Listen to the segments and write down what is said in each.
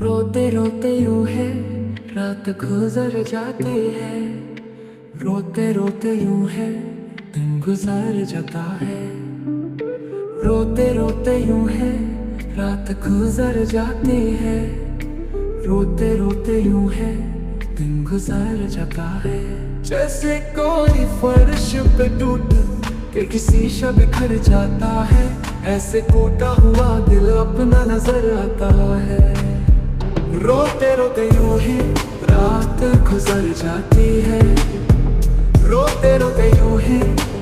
रोते रोते यूं है रात गुजर जाती है। रोते रोते यूं है दिन गुजर जाता है। रोते रोते यूं है रात गुजर जाती है। रोते रोते यूं है दिन गुजर जाता है। जैसे कोई फर्श पे टूट के किसी शब बिखर जाता है, ऐसे टूटा हुआ दिल अपना नजर आता है। रोते रोते यूं ही रात गुजर जाती है। रोते रोते यूं ही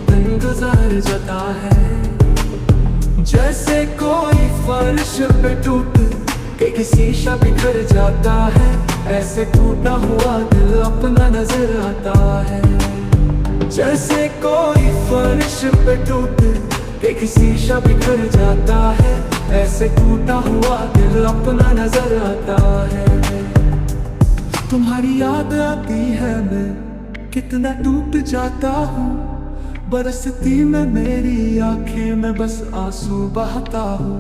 दिन गुजर जाता है। जैसे कोई फर्श पे टूट के किसी शब बिखर जाता है, ऐसे टूटा हुआ दिल अपना नजर आता है। जैसे कोई फर्श पे टूट के किसी शब बिखर जाता है, ऐसे टूटा हुआ दिल अपना नजर आता है। तुम्हारी याद आती है मैं कितना टूट जाता हूँ। बरसती में मेरी आंखें में बस आंसू बहाता हूँ।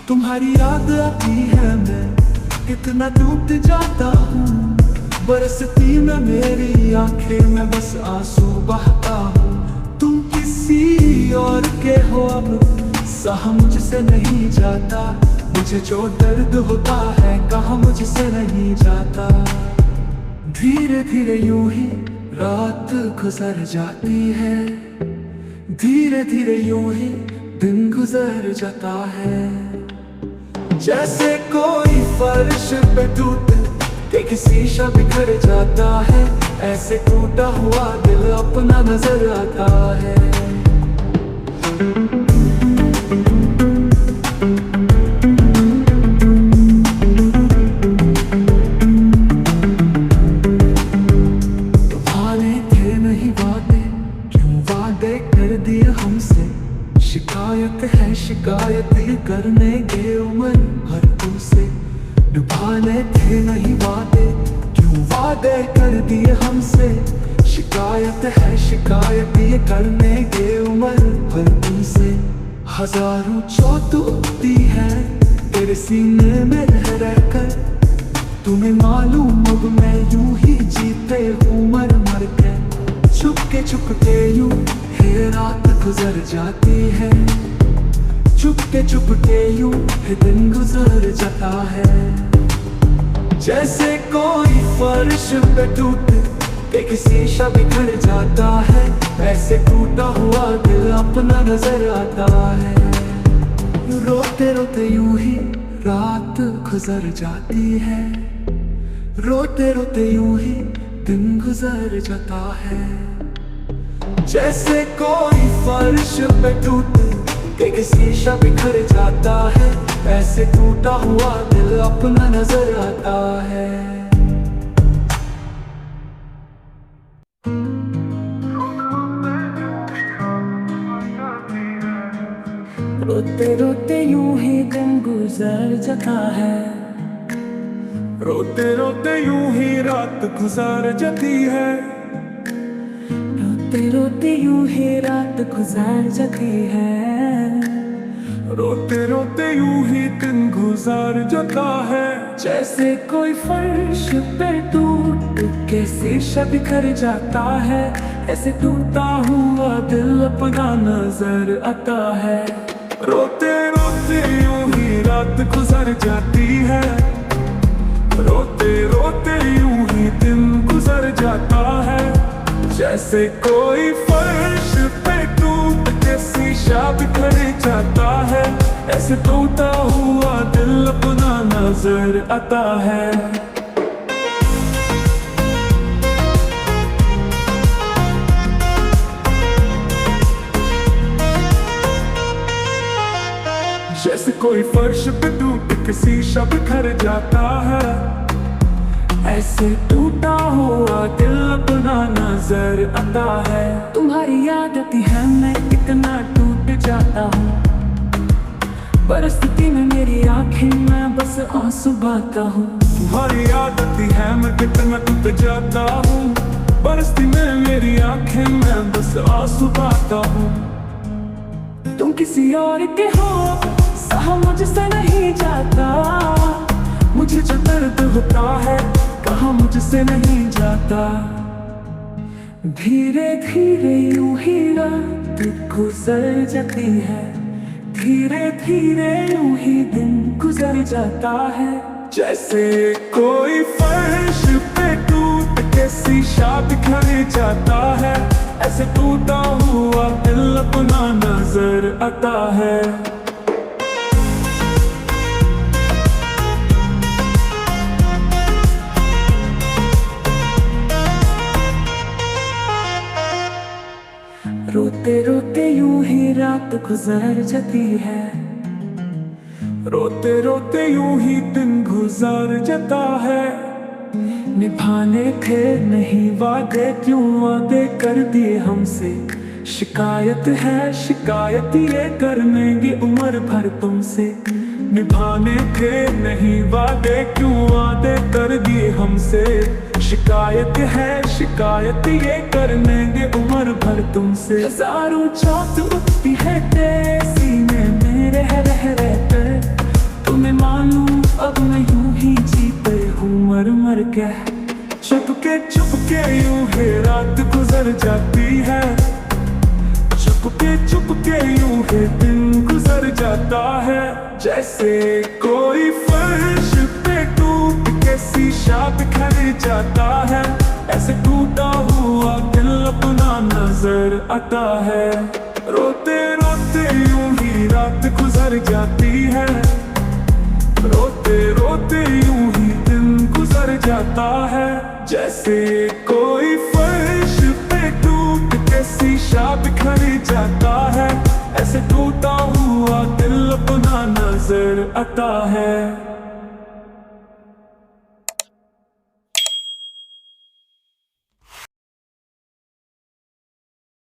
तुम्हारी याद आती है मैं कितना टूट जाता हूँ। बरसती में मेरी आंखें में बस आंसू बहाता हूँ। तुम किसी और के हो अब सहा मुझसे नहीं जाता। मुझे जो दर्द होता है कहाँ मुझसे नहीं जाता। धीरे धीरे यूं ही रात गुजर जाती है। धीरे धीरे यूं ही दिन गुजर जाता है। जैसे कोई फर्श पे टूट के किसी शब बिखर जाता है, ऐसे टूटा हुआ दिल अपना नजर आता है। तुम्हारे थे नहीं वादे, क्यों वादे कर दिए हमसे। शिकायत है शिकायत ही करने के उम्र भर तुमसे। निभाने थे नहीं वादे, क्यों वादे कर दिए हमसे। शिकायत है शिकायत ये करने के उम्र भर तुमसे। हजारों चोट उठती है तेरे सीने में रह रहकर। तुम्हें मालूम अब मैं यूं ही जीते हूँ मर मर के। चुपके यूं है रात गुजर जाती है। चुपके यूं है दिन गुजर जाता है। जैसे कोई फर्श पे टूट के किसी शब बिखर जाता है, ऐसे टूटा हुआ दिल अपना नजर आता है। रोते रोते यूं ही रात गुजर जाती है। रोते रोते यूं ही दिन गुजर जाता है। जैसे कोई फर्श पे टूट के किसी शब बिखर जाता है, ऐसे टूटा हुआ दिल अपना नजर आता है। रोते रोते यूं ही दिन गुजर जाता है। रोते रोते यूं ही रात गुजर जाती है। रोते रोते यूं ही रात गुजर जाती है। रोते रोते यूं ही दिन गुजर जाता है। जैसे कोई फर्श पे टूट के शीशा बिखर जाता है, ऐसे टूटा हुआ दिल अपना नजर आता है। रोते रोते यूं ही रात गुजर जाती है। रोते रोते यूं ही दिन गुजर जाता है। जैसे कोई फर्श पे टूट के शीशा बिखर जाता है, ऐसे टूटा हुआ दिल अपना नजर आता है। जैसे कोई फर्श पे टूट के शीशा बिखर जाता है, ऐसे टूटा हुआ दिल अपना नजर आता है। तुम्हारी याद आती है मैं कितना टूट जाता हूँ। बरसती में मेरी आंखें में बस आंसू बहाता हूँ। तुम्हारी याद आती है मैं कितना टूट जाता हूँ। बरसती में मेरी आंखें में बस आंसू बहाता हूँ। तुम किसी और के हो सहा मुझसे नहीं जाता। मुझे जो दर्द होता है कहाँ मुझसे नहीं जाता। धीरे धीरे यूं ही रात गुजर जाती है, धीरे धीरे यूं ही दिन गुजर जाता है। जैसे कोई फर्श पे टूट के शीशा बिखर जाता है, ऐसे टूटा हुआ दिल अपना नजर आता है। रोते रोते यूं ही रात गुजर जाती है, रोते रोते यूं ही दिन गुजर जाता है। निभाने थे नहीं वादे, क्यों वादे कर दिए हमसे। शिकायत है शिकायत ये करनेंगे उम्र भर तुमसे। निभाने थे नहीं वादे, क्यों वादे कर दिए हमसे। शिकायत है शिकायत ये करनेंगे उम्र भर तुमसे। हजारों चौथ उठती है तेरे सीने में रह रहकर, तुम्हें मालूम अब मैं यूं ही जीते हूँ मर मर के। चुपके यूं ही रात गुजर जाती है, चुपके यूं ही दिन गुजर जाता है। जैसे कोई फर्श पे टूट के शीशा बिखर जाता है, ऐसे टूटा हुआ दिल अपना नजर आता है। रोते रोते यूं ही रात गुजर जाती है, रोते रोते यूं ही दिन गुजर जाता है। जैसे कोई फर्श पे टूट के शीशा बिखर जाता है, ऐसे टूटा हुआ दिल अपना नजर आता है।